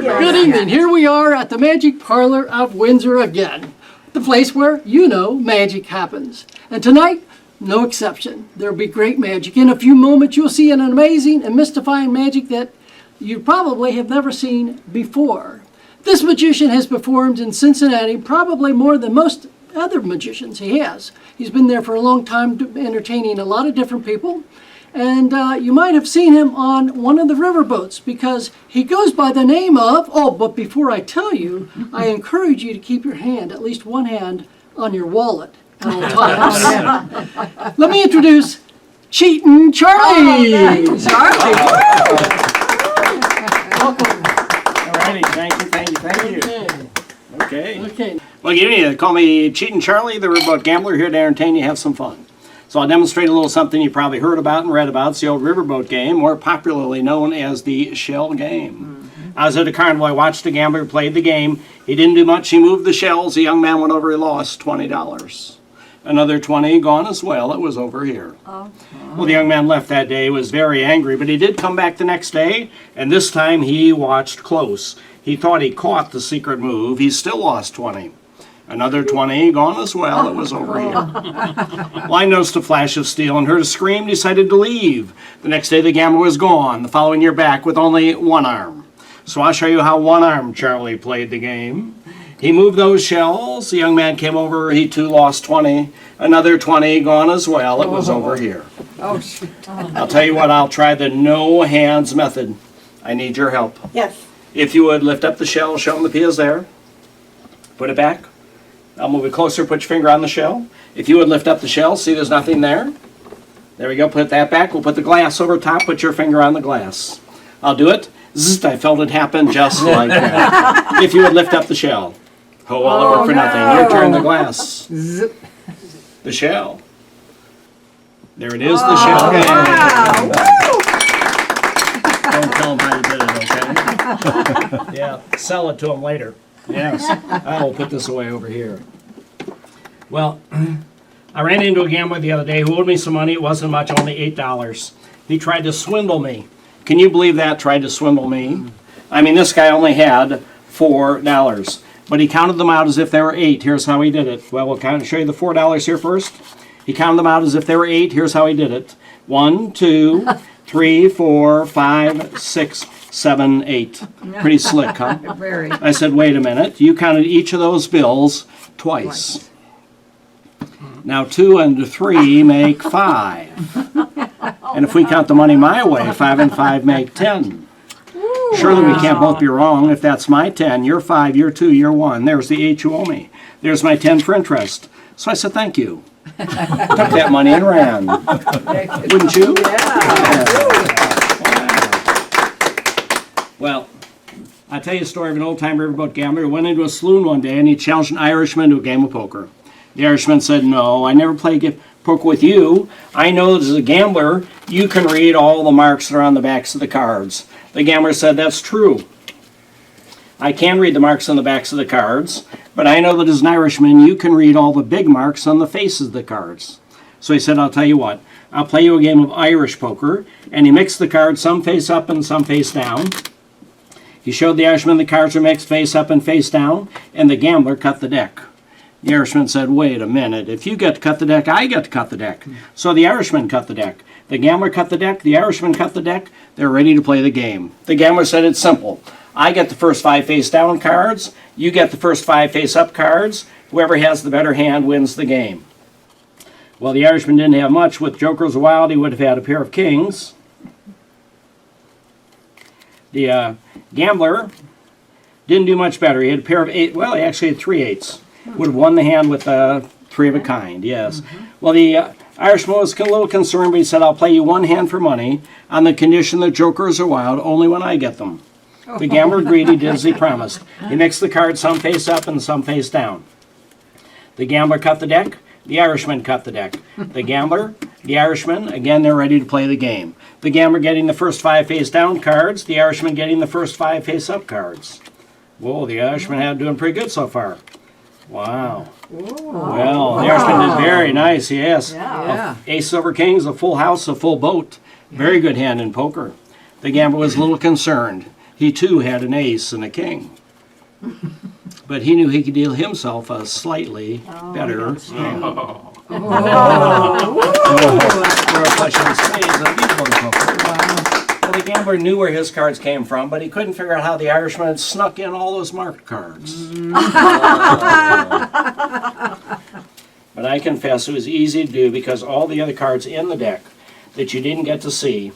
Good evening. Here we are at the Magic Parlor of Windsor again. The place where, you know, magic happens. And tonight, no exception. There'll be great magic. In a few moments, you'll see an amazing and mystifying magic that you probably have never seen before. This magician has performed in Cincinnati probably more than most other magicians he has. He's been there for a long time entertaining a lot of different people. And you might have seen him on one of the riverboats because he goes by the name of, oh, but before I tell you, I encourage you to keep your hand, at least one hand, on your wallet at all times. Let me introduce Cheatin' Charlie. Charlie. Welcome. All righty, thank you. Okay. Well, good evening. They call me Cheatin' Charlie, the riverboat gambler, here to entertain you, have some fun. So I'll demonstrate a little something you probably heard about and read about. It's the old riverboat game, more popularly known as the shell game. I was at a carnival. I watched a gambler who played the game. He didn't do much. He moved the shells. A young man went over. He lost $20. Another 20 gone as well. It was over here. Well, the young man left that day. He was very angry, but he did come back the next day, and this time he watched close. He thought he caught the secret move. He still lost 20. Another 20 gone as well. It was over here. Well, I noticed a flash of steel and heard a scream, decided to leave. The next day the gambler was gone. The following year back with only one arm. So I'll show you how one-armed Charlie played the game. He moved those shells. The young man came over. He too lost 20. Another 20 gone as well. It was over here. Oh, shoot. I'll tell you what, I'll try the no hands method. I need your help. Yes. If you would lift up the shell, show them the P is there. Put it back. I'll move it closer, put your finger on the shell. If you would lift up the shell, see there's nothing there. There we go, put that back. We'll put the glass over top, put your finger on the glass. I'll do it. Zzzt, I felt it happen just like that. If you would lift up the shell. Oh, all it worked for nothing. Your turn, the glass. The shell. There it is, the shell game. Don't tell them how you did it, okay? Yeah, sell it to them later. Yes, I will put this away over here. Well, I ran into a gambler the other day who owed me some money. It wasn't much, only $8. He tried to swindle me. Can you believe that? Tried to swindle me. I mean, this guy only had $4, but he counted them out as if they were 8. Here's how he did it. Well, we'll kind of show you the $4 here first. He counted them out as if they were 8. Here's how he did it. 1, 2, 3, 4, 5, 6, 7, 8. Pretty slick, huh? Very. I said, wait a minute. You counted each of those bills twice. Now 2 and 3 make 5. And if we count the money my way, 5 and 5 make 10. Surely we can't both be wrong. If that's my 10, you're 5, you're 2, you're 1. There's the 8 you owe me. There's my 10 for interest. So I said, thank you. Took that money and ran. Wouldn't you? Yeah. Well, I'll tell you a story of an old-time riverboat gambler who went into a saloon one day and he challenged an Irishman to a game of poker. The Irishman said, no, I never play poker with you. I know that as a gambler, you can read all the marks that are on the backs of the cards. The gambler said, that's true. I can read the marks on the backs of the cards, but I know that as an Irishman, you can read all the big marks on the faces of the cards. So he said, I'll tell you what, I'll play you a game of Irish poker, and he mixed the cards some face up and some face down. He showed the Irishman the cards were mixed face up and face down, and the gambler cut the deck. The Irishman said, wait a minute, if you get to cut the deck, I get to cut the deck. So the Irishman cut the deck. The gambler cut the deck, the Irishman cut the deck, they're ready to play the game. The gambler said, it's simple. I get the first 5 face down cards, you get the first 5 face up cards, whoever has the better hand wins the game. Well, the Irishman didn't have much. With jokers wild, he would have had a pair of kings. The gambler didn't do much better. He had a pair of 8. Well, he actually had 3 8s. Would have won the hand with 3 of a kind, yes. Well, the Irishman was a little concerned, but he said, I'll play you one hand for money on the condition that jokers are wild only when I get them. The gambler agreed. He did as he promised. He mixed the cards some face up and some face down. The gambler cut the deck. The Irishman cut the deck. The gambler, the Irishman, again, they're ready to play the game. The gambler getting the first 5 face down cards. The Irishman getting the first 5 face up cards. Whoa, the Irishman had doing pretty good so far. Wow. Well, the Irishman did very nice, yes. Yeah. Ace over kings, a full house, a full boat. Very good hand in poker. The gambler was a little concerned. He too had an ace and a king. But he knew he could deal himself a slightly better hand. For a flush of spades and a beautiful poker. Well, the gambler knew where his cards came from, but he couldn't figure out how the Irishman had snuck in all those marked cards. But I confess it was easy to do because all the other cards in the deck that you didn't get to see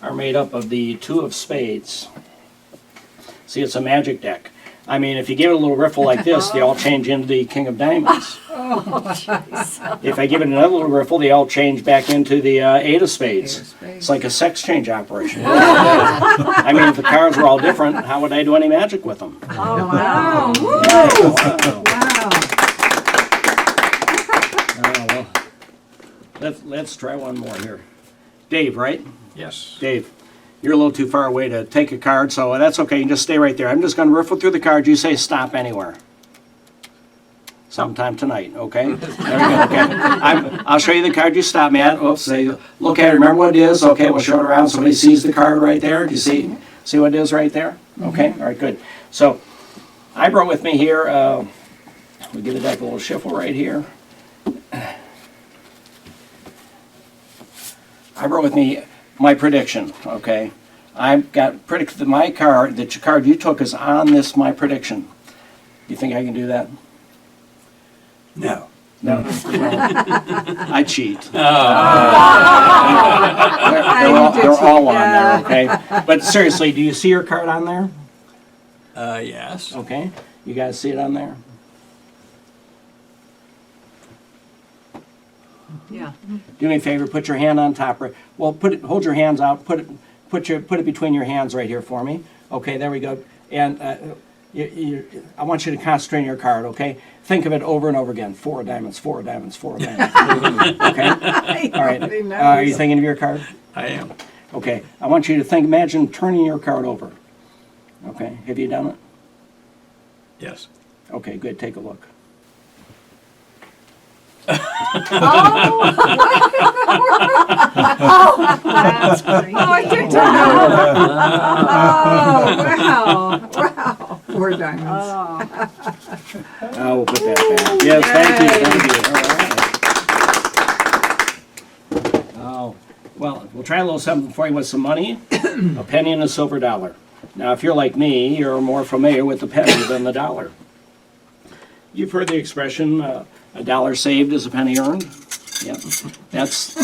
are made up of the 2 of spades. See, it's a magic deck. I mean, if you give it a little riffle like this, they all change into the king of diamonds. If I give it another little riffle, they all change back into the 8 of spades. It's like a sex change operation. I mean, if the cards were all different, how would I do any magic with them? Oh, wow. Well, let's try one more here. Dave, right? Yes. Dave, you're a little too far away to take a card, so that's okay. You can just stay right there. I'm just going to riffle through the cards. You say stop anywhere. Sometime tonight, okay? There we go, okay. I'll show you the card you stop me at. Oops, say, look at it, remember what it is? Okay, we'll show it around. Somebody sees the card right there. Do you see what it is right there? Okay, all right, good. So I brought with me here, we give the deck a little shuffle right here. I brought with me my prediction, okay? I've got predicted that my card, that your card you took is on this, my prediction. You think I can do that? No. No. I cheat. They're all on there, okay? But seriously, do you see your card on there? Yes. Okay. You guys see it on there? Yeah. Do me a favor, put your hand on top. Well, hold your hands out. Put it between your hands right here for me. Okay, there we go. And I want you to concentrate on your card. Okay, think of it over and over again. 4 of diamonds, 4 of diamonds, 4 of diamonds. Okay. All right. Are you thinking of your card? I am. Okay. I want you to imagine turning your card over. Okay. Have you done it? Yes. Okay. Good. Take a look. That's great. Oh, I did wow. 4 diamonds. We'll put that back. Yes. Thank you. Oh. Well, we'll try a little something for you with some money. A penny and a silver dollar. Now, if you're like me, you're more familiar with the penny than the dollar. You've heard the expression, a dollar saved is a penny earned. Yeah, that's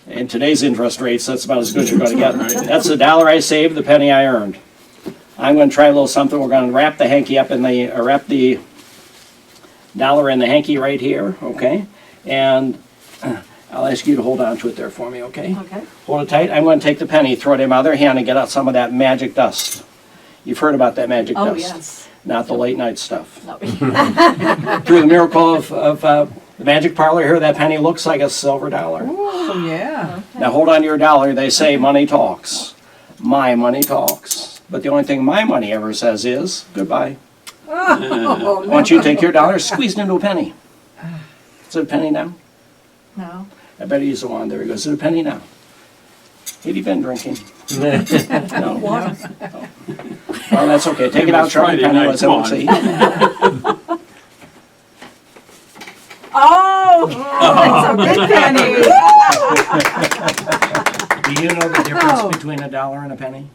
in today's interest rates, that's about as good as you're going to get. That's the dollar I saved, the penny I earned. I'm going to try a little something. We're going to wrap the hanky up in the, wrap the dollar in the hanky right here, okay? And I'll ask you to hold on to it there for me, okay? Okay. Hold it tight. I'm going to take the penny, throw it in my other hand, and get out some of that magic dust. You've heard about that magic dust. Oh, yes. Not the late night stuff. No. Through the miracle of the Magic Parlor here, that penny looks like a silver dollar. Oh, yeah. Now hold on to your dollar. They say money talks. My money talks. But the only thing my money ever says is goodbye. Oh, I want you to take your dollar, squeeze it into a penny. Is it a penny now? no. I better use the wand. There he goes. Is it a penny now? Have you been drinking? No. Water. Well, that's okay. Take it out, try the penny. Let's have a see. Oh, that's a good penny. Do you know the difference between a dollar and a penny?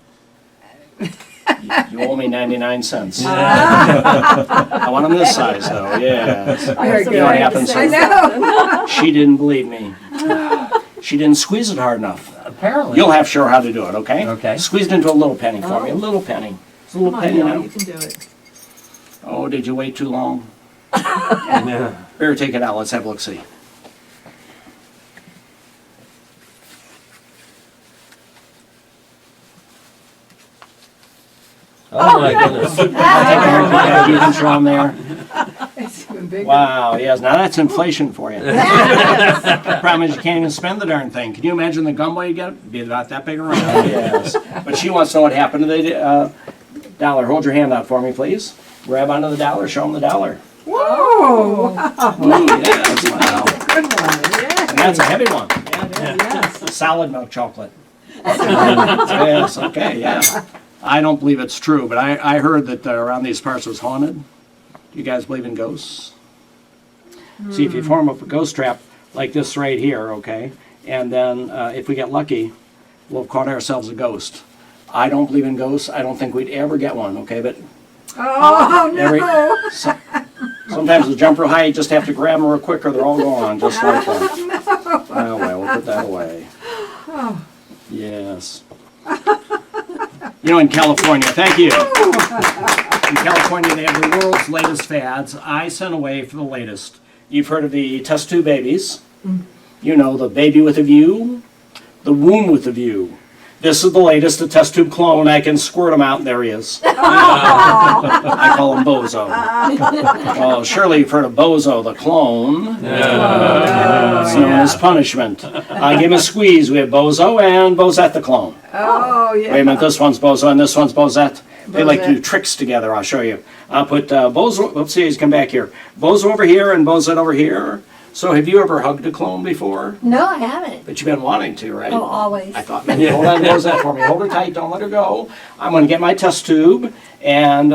You owe me 99 cents. I want them this size, though. Yeah. Very You know what happens? I know. She didn't believe me. She didn't squeeze it hard enough. Apparently. You'll have to show her how to do it, okay? Okay. Squeeze it into a little penny for me. A little penny. It's a little penny now. You can do it. Oh, did you wait too long? Yeah. Better take it out. Let's have a look-see. Oh my goodness. You can show them there. It's even bigger. Wow, yes. Now that's inflation for you. Problem is you can't even spend the darn thing. Can you imagine the gumball you get? It'd be about that big around. Yes. But she wants to know what happened to the dollar. Hold your hand out for me, please. Grab onto the dollar. Show them the dollar. Whoa. Ooh, yes, wow. Good one. Yeah. And that's a heavy one. Yes. Solid milk chocolate. Yes, okay, yeah. I don't believe it's true, but I heard that around these parts was haunted. Do you guys believe in ghosts? See, if you form up a ghost trap like this right here, okay, and then if we get lucky, we'll have caught ourselves a ghost. I don't believe in ghosts. I don't think we'd ever get one, okay, but Oh, no. sometimes they jump real high, you just have to grab them real quick or they're all gone, just like that. Oh, well, we'll put that away. Yes. You know, in California, thank you. In California, they have the world's latest fads. I sent away for the latest. You've heard of the test tube babies. You know, the baby with a view, the womb with a view. This is the latest, the test tube clone. I can squirt him out, and there he is. I call him Bozo. Well, surely you've heard of Bozo the clone. It's known as punishment. I give him a squeeze. We have Bozo and Bozette the clone. Oh, yeah. Wait a minute, this one's Bozo and this one's Bozette. They like to do tricks together, I'll show you. I'll put Bozo, let's see, he's come back here. Bozo over here and Bozette over here. So have you ever hugged a clone before? No, I haven't. But you've been wanting to, right? Oh, always. I thought, maybe hold on, Bozette for me. Hold her tight, don't let her go. I'm going to get my test tube and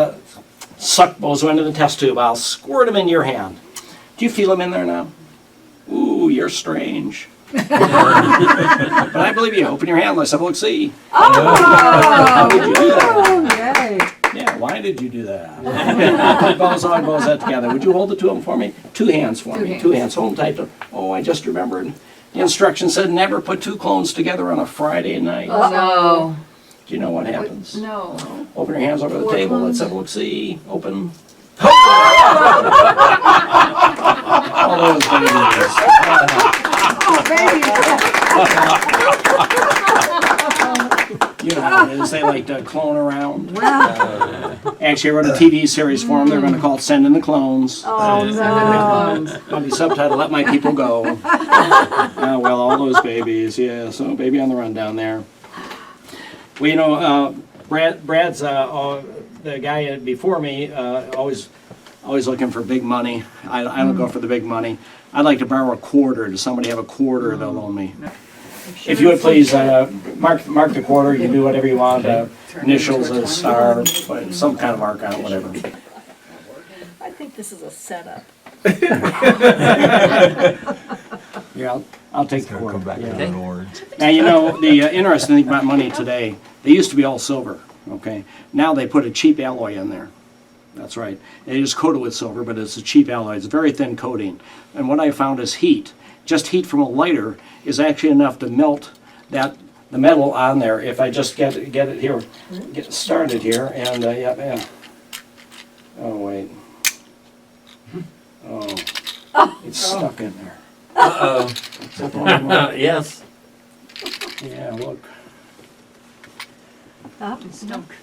suck Bozo into the test tube. I'll squirt him in your hand. Do you feel him in there now? Ooh, you're strange. But I believe you. Open your hand, let's have a look, see. How did you do that? Oh, yay. Yeah, why did you do that? I put Bozo and Bozette together. Would you hold the two of them for me? Two hands for me. Two hands. Hold them tight. Oh, I just remembered. The instruction said never put two clones together on a Friday night. No. Do you know what happens? No. Open your hands over the table. Let's have a look. See. Open. All those babies. Oh, baby. You know how it is. They like to clone around. Actually, I wrote a TV series for them. They're going to call it Send in the Clones. Oh, no. I'll be subtitled, Let My People Go. Oh, well, all those babies, yeah. So, baby on the run down there. Well, you know, Brad's the guy before me, always looking for big money. I don't go for the big money. I'd like to borrow a quarter. Does somebody have a quarter they'll loan me? If you would please mark the quarter. You can do whatever you want. Initials, a star, some kind of mark on it, whatever. I think this is a setup. Yeah, I'll take the quarter. Yeah. Lords. Now, you know, the interesting thing about money today, they used to be all silver, okay? Now they put a cheap alloy in there. That's right. They just coat it with silver, but it's a cheap alloy. It's a very thin coating. And what I found is heat. Just heat from a lighter is actually enough to melt the metal on there. If I just get it here, get started here, and yeah. Oh, wait. Oh, it's stuck in there. Uh-oh. Yes. Yeah, look. Stuck.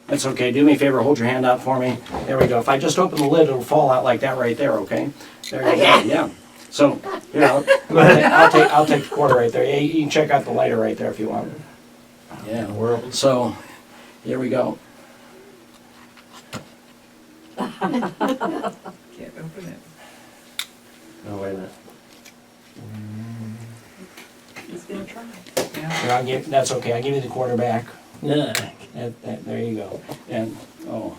That's okay. Do me a favor. Hold your hand out for me. There we go. If I just open the lid, it'll fall out like that right there. Okay. There you go. Yeah. So here, I'll take the quarter right there. Yeah, you can check out the lighter right there if you want. Yeah. So here we go. Can't open it. No, wait a minute. He's gonna try. Here, that's okay. I'll give you the quarter back. Yeah. There you go. And Oh,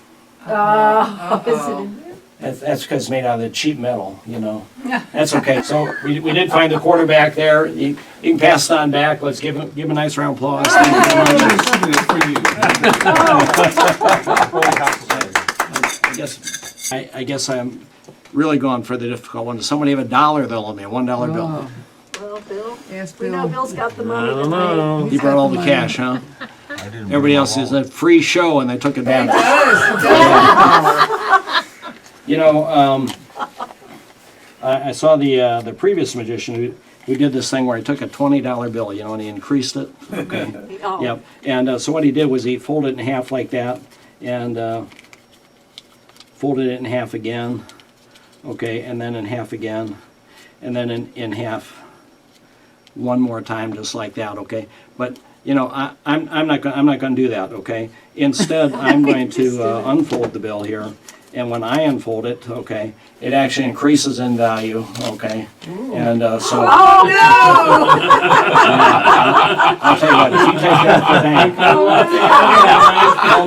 is it in there? that's because it's made out of the cheap metal, you know. That's okay. So we did find the quarter back there. You can pass it on back. Let's give him a nice round of applause. Thank you very much. I guess I'm really going for the difficult one. Does somebody have a dollar they'll owe me? A $1 bill. Well, Bill, Yes, we know Bill. Bill's got the I money don't to know. He brought all the cash, huh? Everybody else is a free show and they took advantage. You know, I saw the previous magician who did this thing where he took a $20 bill, you know, and he increased it. Okay. pay. Oh. Yep. And so what he did was he folded it in half like that, and folded it in half again. Okay, and then in half again, and then in half one more time, just like that. Okay, but you know, I'm not going to do that. Okay. Instead, I'm going to unfold the bill here, And when I unfold it, okay, it actually increases in value, okay? And so Oh, I'll tell you what, if you take that to the bank, no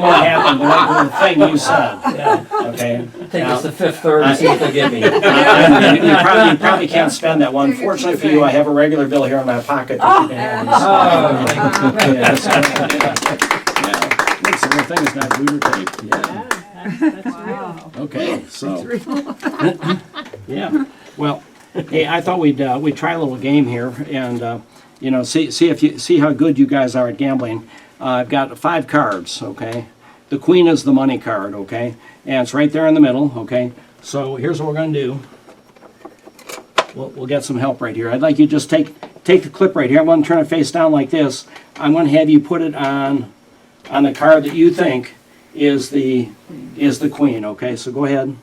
more happened than the thing you said, okay? Take us the fifth third and see if they give me. You probably can't spend that one. Fortunately for you, I have a regular bill here in my pocket that you can have. Yes. Yeah. Makes the whole thing is not glue tape. Yeah. Okay, so. Yeah, well, hey, I thought we'd try a little game here and, you know, see how good you guys are at gambling. I've got 5 cards, okay? The queen is the money card, okay? And it's right there in the middle, okay? So here's what we're gonna do. We'll get some help right here. I'd like you to just take the clip right here. I'm gonna turn it face down like this. I'm gonna have you put it on the card that you think is the queen, okay? So go ahead.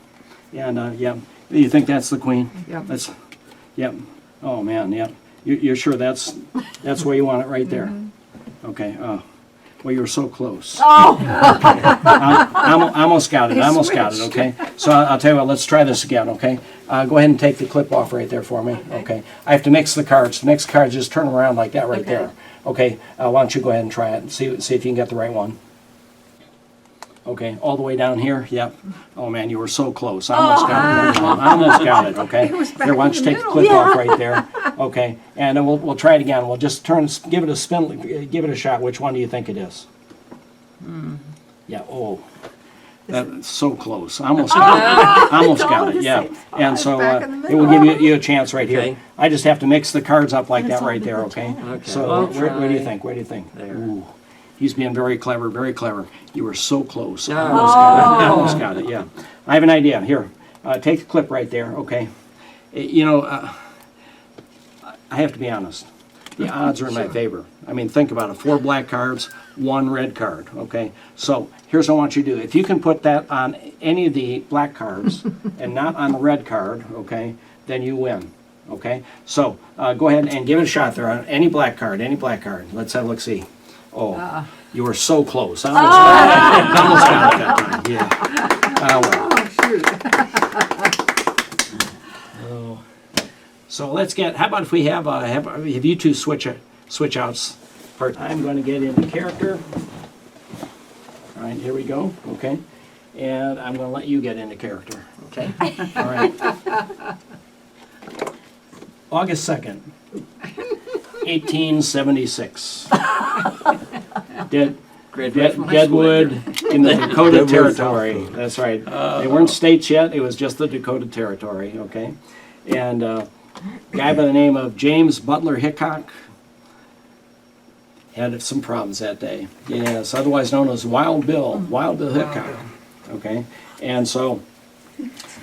And yeah, you think that's the queen? Yep. That's, yep. Oh man, yeah. You're sure that's where you want it right there? Okay. Well, you were so close. Oh, I almost got it. I almost got it. Okay. So I'll tell you what. Let's try this again. Okay. Go ahead and take the clip off right there for me. Okay. I have to mix the cards. To mix cards, just turn them around like that right there. Okay. Why don't you go ahead and try it and see if you can get the right one. Okay, all the way down here. Yep. Oh man, you were so close. I almost got it. I almost got it. Okay. Here, why don't you take the clip off right there? Okay, and then we'll try it again. We'll just give it a spin, give it a shot. Which one do you think it is? Yeah. Oh, that's so close. I almost got it. I almost got it. Yeah. And so it will give you a chance right here. Okay. I just have to mix the cards up like that right there. Okay. Okay. So I'll where do you try. think? Where do you think? There. Ooh. He's being very clever, very clever. You were so close. I Oh. almost got it. I almost got it, yeah. I have an idea. Here, take the clip right there, okay? You know, I have to be honest. The odds are in my favor. I mean, think about it. 4 black cards, 1 red card, okay? So here's what I want you to do. If you can put that on any of the black cards and not on the red card, okay, then you win, okay? So go ahead and give it a shot there on any black card, any black card. Let's have a look-see. Oh, you were so close. I almost got it that time. Yeah. Oh. So let's get. How about if we have you two switch outs? I'm going to get into character. All right, here we go. Okay, and I'm going to let you get into character. Okay. All right. August 2nd. 1876. Deadwood in the Dakota Territory. That's right. They weren't states yet. It was just the Dakota Territory. Okay, and a guy by the name of James Butler Hickok had some problems that day. Yes, otherwise known as Wild Bill Hickok. Okay, and so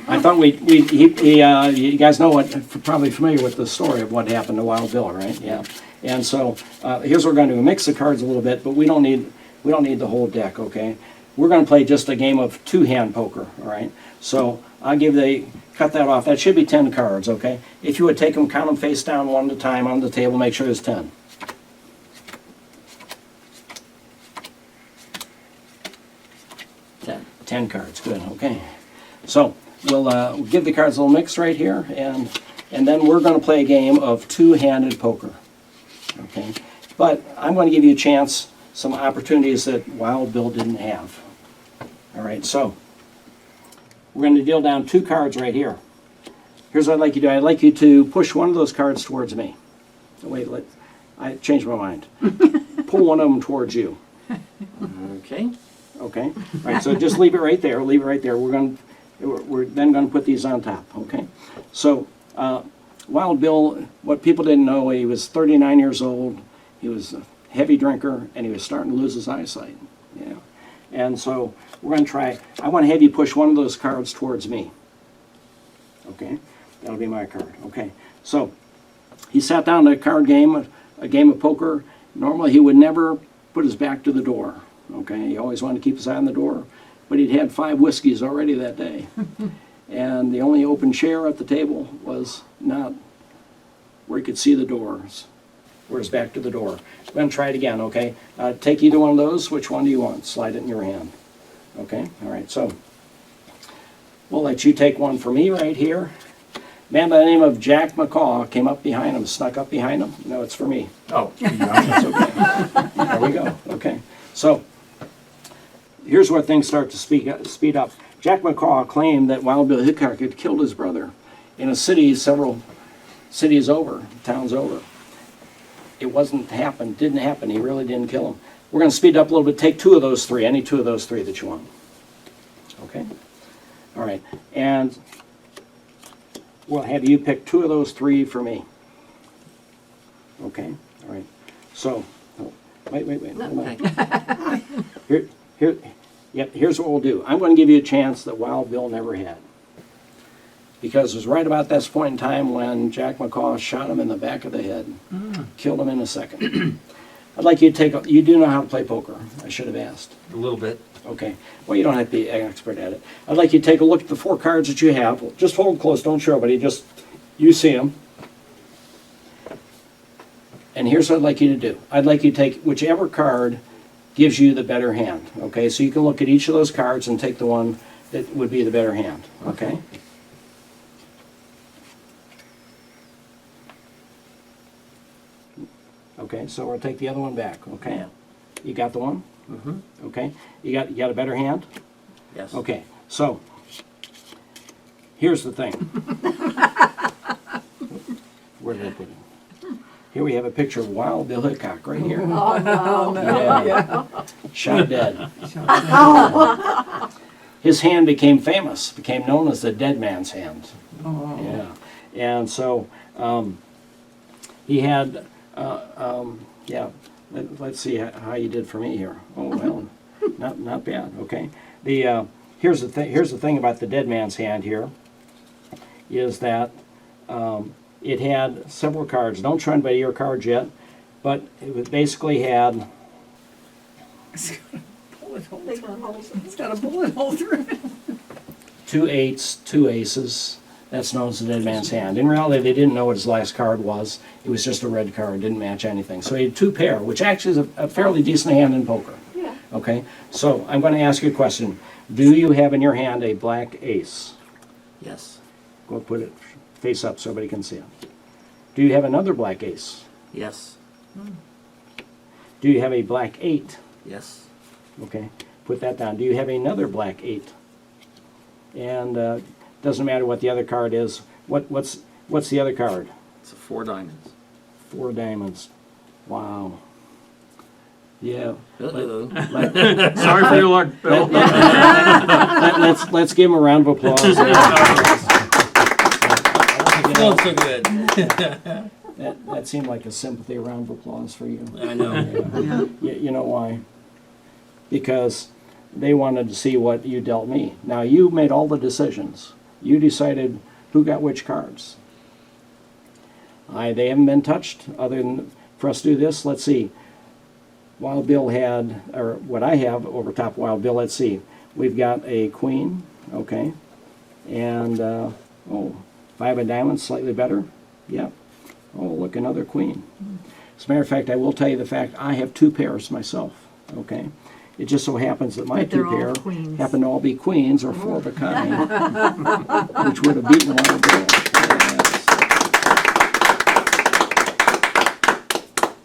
I thought you guys know probably familiar with the story of what happened to Wild Bill, right? Yeah. And so here's what we're going to do. Mix the cards a little bit, but we don't need the whole deck, okay? We're going to play just a game of 2-hand poker, all right? So I'll cut that off. That should be 10 cards, okay? If you would take them, count them face down one at a time on the table, make sure there's 10. 10 cards, good, okay. So we'll give the cards a little mix right here, and then we're going to play a game of 2-handed poker. Okay, but I'm going to give you a chance, some opportunities that Wild Bill didn't have. All right, so we're going to deal down 2 cards right here. Here's what I'd like you to do. I'd like you to push one of those cards towards me. Wait, I changed my mind. Pull one of them towards you. Okay. Okay. All right. So just leave it right there. Leave it right there. We're then going to put these on top. Okay. So Wild Bill, what people didn't know, he was 39 years old. He was a heavy drinker, and he was starting to lose his eyesight. Yeah. And so we're going to try. I want to have you push one of those cards towards me. Okay. That'll be my card. Okay. So he sat down to a card game, a game of poker. Normally he would never put his back to the door. Okay. He always wanted to keep his eye on the door. But he'd had 5 whiskeys already that day. And the only open chair at the table was not where he could see the doors, where his back to the door. We're going to try it again, okay? Take either one of those. Which one do you want? Slide it in your hand. Okay? All right. So we'll let you take one for me right here. Man by the name of Jack McCaw came up behind him, snuck up behind him. No, it's for me. Oh. That's okay. There we go. Okay. So here's where things start to speed up. Jack McCaw claimed that Wild Bill Hickok had killed his brother in a city several cities over, towns over. It didn't happen. He really didn't kill him. We're going to speed up a little bit. Take two of those three, any two of those three that you want. Okay? All right. And we'll have you pick two of those three for me. Okay? All right. So, wait. Hold on. Here's what we'll do. I'm going to give you a chance that Wild Bill never had. Because it was right about this point in time when Jack McCaw shot him in the back of the head. Killed him in a second. I'd like you to you do know how to play poker. I should have asked. A little bit. Okay. Well, you don't have to be an expert at it. I'd like you to take a look at the 4 cards that you have. Just hold them close. Don't show anybody. Just, you see them. And here's what I'd like you to do. I'd like you to take whichever card gives you the better hand. Okay? So you can look at each of those cards and take the one that would be the better hand. Okay? Okay, so we'll take the other one back. Okay? You got the one? Mm-hmm. Okay? You got a better hand? Yes. Okay, so here's the thing. Where did I put it? Here we have a picture of Wild Bill Hickok right here. Oh, no. Yeah. Shot dead. His hand became famous, became known as the dead man's hand. Oh. Yeah. And so he had, let's see how you did for me here. Oh, well, not bad, okay. Here's the thing about the dead man's hand here, is that it had several cards. Don't try and buy your cards yet, but it basically had It's got a bullet hole through it. 2 8s, 2 aces. That's known as the dead man's hand. In reality, they didn't know what his last card was. It was just a red card, didn't match anything. So he had 2 pair, which actually is a fairly decent hand in poker. Yeah. Okay, so I'm going to ask you a question. Do you have in your hand a black ace? Yes. Go put it face up so everybody can see it. Do you have another black ace? Yes. Do you have a black 8? Yes. Okay, put that down. Do you have another black 8? And doesn't matter what the other card is. What's the other card? It's a 4 diamonds. 4 diamonds. Wow. Yeah. Uh-oh. Sorry for your luck, Bill. Let's give him a round of applause. Feeling so good. That seemed like a sympathy round of applause for you. I know. Yeah. You know why? Because they wanted to see what you dealt me. Now you made all the decisions. You decided who got which cards. They haven't been touched other than for us to do this. Let's see. Wild Bill had, or what I have over top of Wild Bill, let's see. We've got a queen, okay. And, 5 of diamonds, slightly better. Yep. Oh, look, another queen. As a matter of fact, I will tell you the fact I have 2 pairs myself, okay. It just so happens that my But they're 2 all pair queens. happen to all be queens or 4 of a kind, which would have beaten Wild Bill. Yes.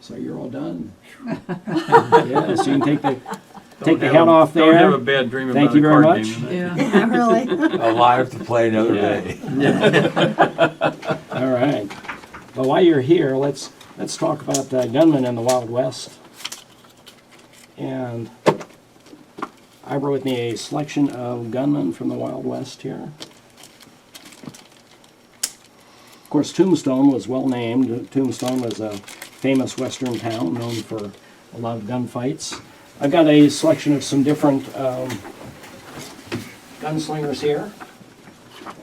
So you're all done. Yeah, so you can take the head off there. Don't have a bad dream Thank about you a very card much. game. Yeah, really. Alive to play another Yeah. day. All right. Well, while you're here, let's talk about gunmen in the Wild West. And I brought with me a selection of gunmen from the Wild West here. Of course, Tombstone was well named. Tombstone was a famous western town known for a lot of gunfights. I've got a selection of some different gunslingers here.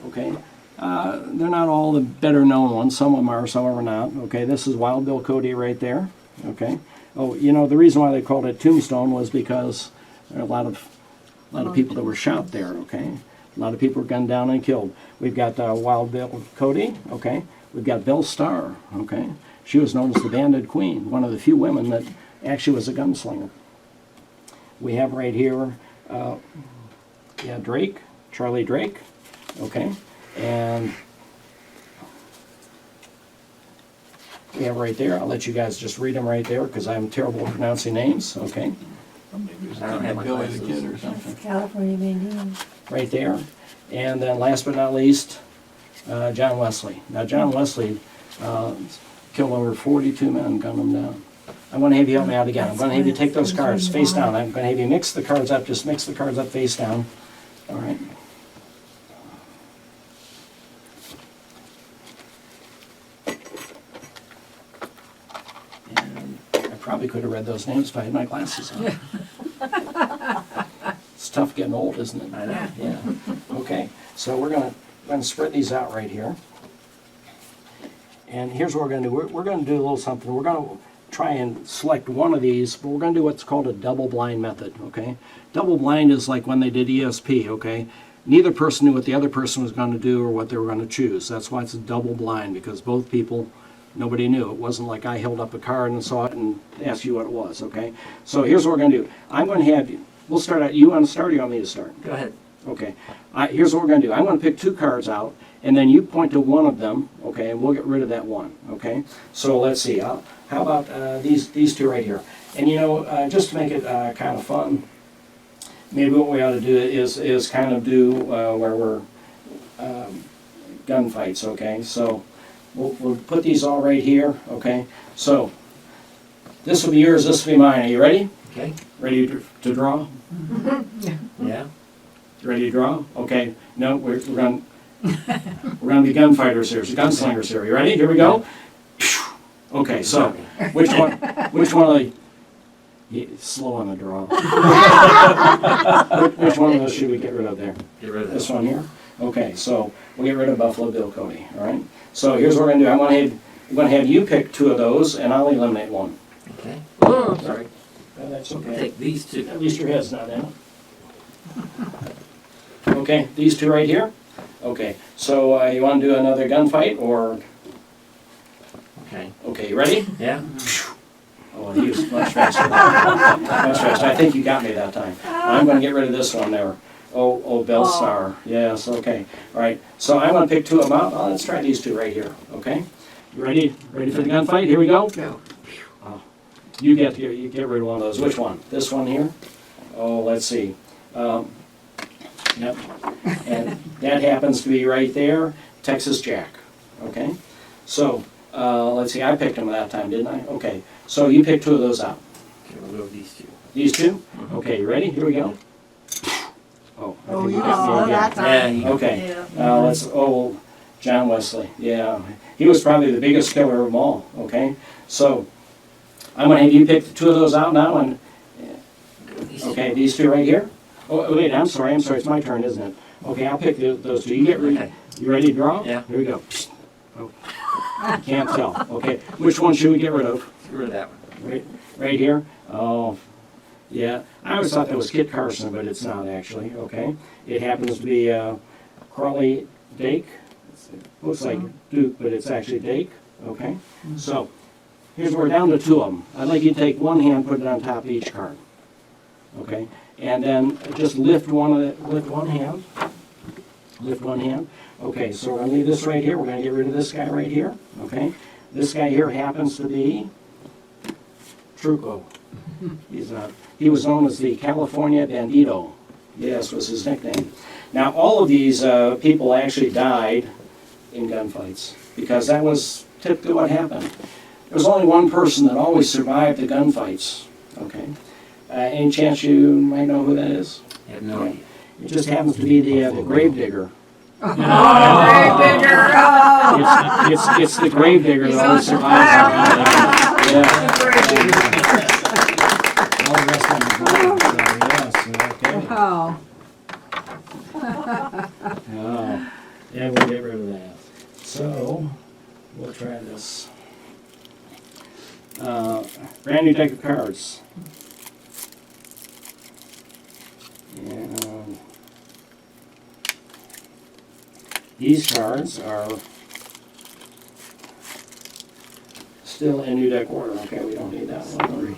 Okay. They're not all the better known ones. Some of them are, some of them are not. Okay, this is Wild Bill Cody right there. Okay. Oh, you know, the reason why they called it Tombstone was because there are a lot of people that were shot there. Okay. A lot of people were gunned down and killed. We've got Wild Bill Cody. Okay. We've got Belle Starr. Okay. She was known as the Banded Queen, one of the few women that actually was a gunslinger. We have right here, Drake, Charlie Drake. Okay, and we have right there. I'll let you guys just read them right there because I'm terrible at pronouncing names. Okay, I don't have my Billy the Kid or glasses. something. California Indian. right there. And then last but not least, John Wesley. Now, John Wesley killed over 42 men, gunned them down. I'm going to have you help me out again. I'm going to have you take those cards face down. I'm going to have you mix the cards up. Just mix the cards up face down. All right. And I probably could have read those names if I had my glasses on. It's tough getting old, isn't it? I know. Yeah. Okay. So we're going to spread these out right here. And here's what we're going to do. We're going to do a little something. We're going to try and select one of these, but we're going to do what's called a double blind method, okay? Double blind is like when they did ESP, okay? Neither person knew what the other person was going to do or what they were going to choose. That's why it's a double blind, because both people, nobody knew. It wasn't like I held up a card and saw it and asked you what it was, okay? So here's what we're going to do. I'm going to have you, we'll start out, you want to start or you want me to start? Go ahead. Okay. Here's what we're going to do. I'm going to pick two cards out, and then you point to one of them, okay, and we'll get rid of that one, okay? So let's see. How about these two right here? And you know, just to make it kind of fun, maybe what we ought to do is kind of do where we're gunfights, okay? So we'll put these all right here, okay? So this will be yours, this will be mine. Are you ready? Okay. Ready to draw? Yeah. Ready to draw? Okay. No, we're going to be gunfighters here, gunslingers here. You ready? Here we go. Okay, so which one of the slow on the draw? Which one of those should we get rid of there? Get rid of This this. one here? Okay, so we'll get rid of Buffalo Bill Cody, all right? So here's what we're going to do. I'm going to have you pick two of those, and I'll eliminate one. Okay. Oh, sorry. That's okay. Take these two. At least your head's not down. Okay, these two right here? Okay, so you want to do another gunfight, or... Okay. Okay, you ready? Yeah. Oh, he was much faster. Much faster. I think you got me that time. I'm going to get rid of this one there. Oh, Bellstar. Yes, okay. All right, so I'm going to pick two of them out. Oh, let's try these two right here, okay? You ready? Ready for the gunfight? Here we go. Go. Oh, you get rid of one of those. Which one? This one here? Oh, let's see. Yep. And that happens to be right there, Texas Jack. Okay? So, let's see, I picked them that time, didn't I? Okay. So you pick two of those out. Okay, we'll go with these two. These two? Okay, you ready? Here we go. Oh, I think you you got me Oh, again. that's Yeah, you go. Okay. John Wesley. Yeah. He was probably the biggest killer of them all. Okay? So, I'm going to have you pick two of those out now. And These two. okay, these two right here? Oh, wait, I'm sorry, it's my turn, isn't it? Okay, I'll pick those two. You get ready. Okay. You ready to draw? Yeah. Here we go. Oh, you can't tell. Okay, which one should we get rid of? Get rid of that one. Right here? Oh, yeah. I always thought that was Kit Carson, but it's not actually, okay? It happens to be Crawley Dake. It looks like Duke, but it's actually Dake, okay? So, here's we're down to two of them. I'd like you to take one hand, put it on top of each card, okay? And then just lift one hand. Lift one hand. Okay, so we're going to leave this right here. We're going to get rid of this guy right here, okay? This guy here happens to be Truco. He was known as the California Bandito. Yes, was his nickname. Now, all of these people actually died in gunfights because that was typically what happened. There was only one person that always survived the gunfights, okay? Any chance you might know who that is? I have no idea. It just happens to be the Gravedigger. Way bigger. Oh. It's the Gravedigger that always survives. Yeah. All the rest of them died, so yes, okay. Oh. Oh, yeah, we'll get rid of that. So, we'll try this. Brand new deck of cards. And these cards are still in new deck order. Okay, we don't need that one.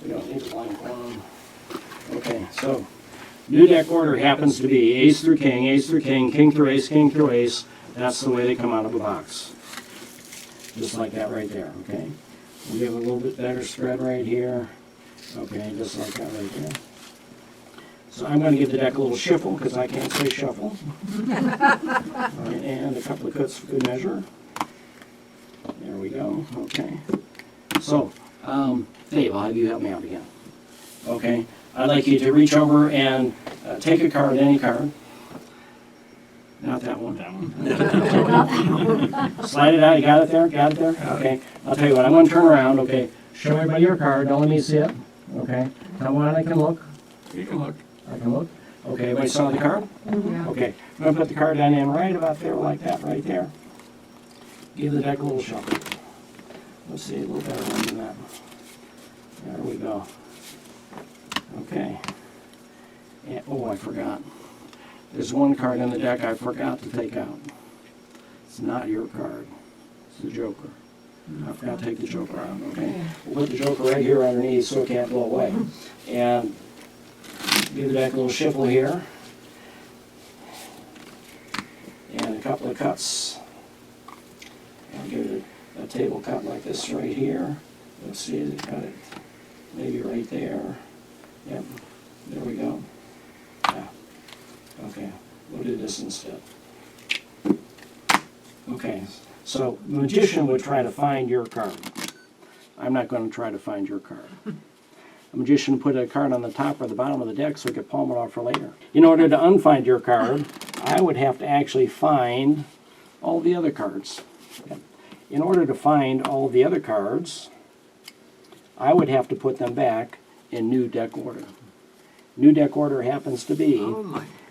We don't need the blank one. Okay, so New deck order happens to be ace through king, king through ace, king through ace. That's the way they come out of the box. Just like that right there, okay? We give a little bit better spread right here. Okay, just like that right there. So I'm going to give the deck a little shuffle because I can't say shuffle. All right, and a couple of cuts for good measure. There we go, okay. So, Dave, I'll have you help me out again. Okay, I'd like you to reach over and take a card, any card. Not that one. That one. Slide it out. You got it there? Got it there? Okay. I'll tell you what. I'm going to turn around. Okay. Show everybody your card. Don't let me see it. Okay. Tell me when I can look. You can look. I can look. Okay. Everybody saw the card? Yeah. Okay. I'm going to put the card down in right about there, like that, right there. Give the deck a little shuffle. Let's see, a little better one than that. There we go. Okay. And, oh, I forgot. There's one card in the deck I forgot to take out. It's not your card. It's the Joker. I forgot to take the Joker out, okay? We'll put the Joker right here underneath so it can't blow away. And give the deck a little shuffle here. And a couple of cuts. And give it a table cut like this right here. Let's see, they cut it maybe right there. Yep, there we go. Yeah. Okay, we'll do this instead. Okay, so the magician would try to find your card. I'm not going to try to find your card. A magician would put a card on the top or the bottom of the deck so he could palm it off for later. In order to unfind your card, I would have to actually find all the other cards. Okay. In order to find all the other cards, I would have to put them back in new deck order. New deck order happens to be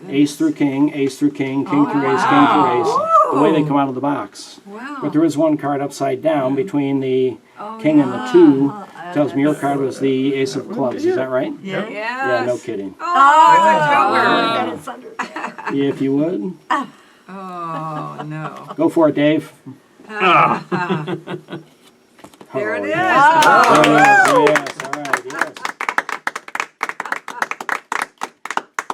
ace through king, king through ace, king through ace, the way they come out of the box. Wow. But there is one card upside down between the king and the two. Tells me your card was the ace of clubs. Is that right? Yes. Yeah, no kidding. Oh, It's under there. If you would, oh no. go for it, Dave. There Oh, it is. yes. Oh. Yes, all right, yes.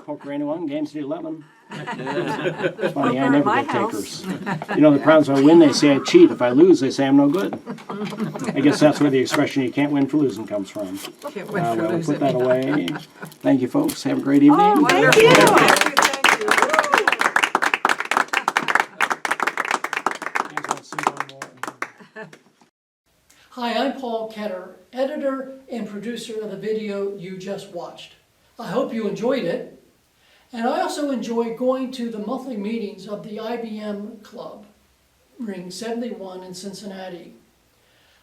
Poker anyone? Games to 11. It's funny, I never my get house. takers. You know, the problems I win, they say I cheat. If I lose, they say I'm no good. I guess that's where the expression "you can't win for losing" comes from. Can't wait for We'll losing. put that away. Thank you, folks. Have a great evening. Oh, Thank wonderful. you. Thank you. Hi, I'm Paul Ketterer, editor and producer of the video you just watched. I hope you enjoyed it. And I also enjoy going to the monthly meetings of the IBM Club, Ring 71 in Cincinnati.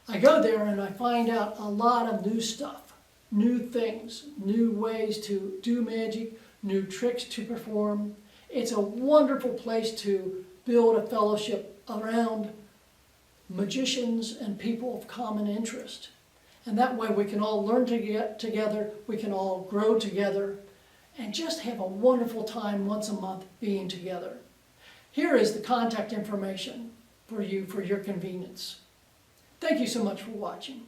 I go there and I find out a lot of new stuff, new things, new ways to do magic, new tricks to perform. It's a wonderful place to build a fellowship around magicians and people of common interest. And that way we can all learn to get together, we can all grow together, and just have a wonderful time once a month being together. Here is the contact information for you for your convenience. Thank you so much for watching.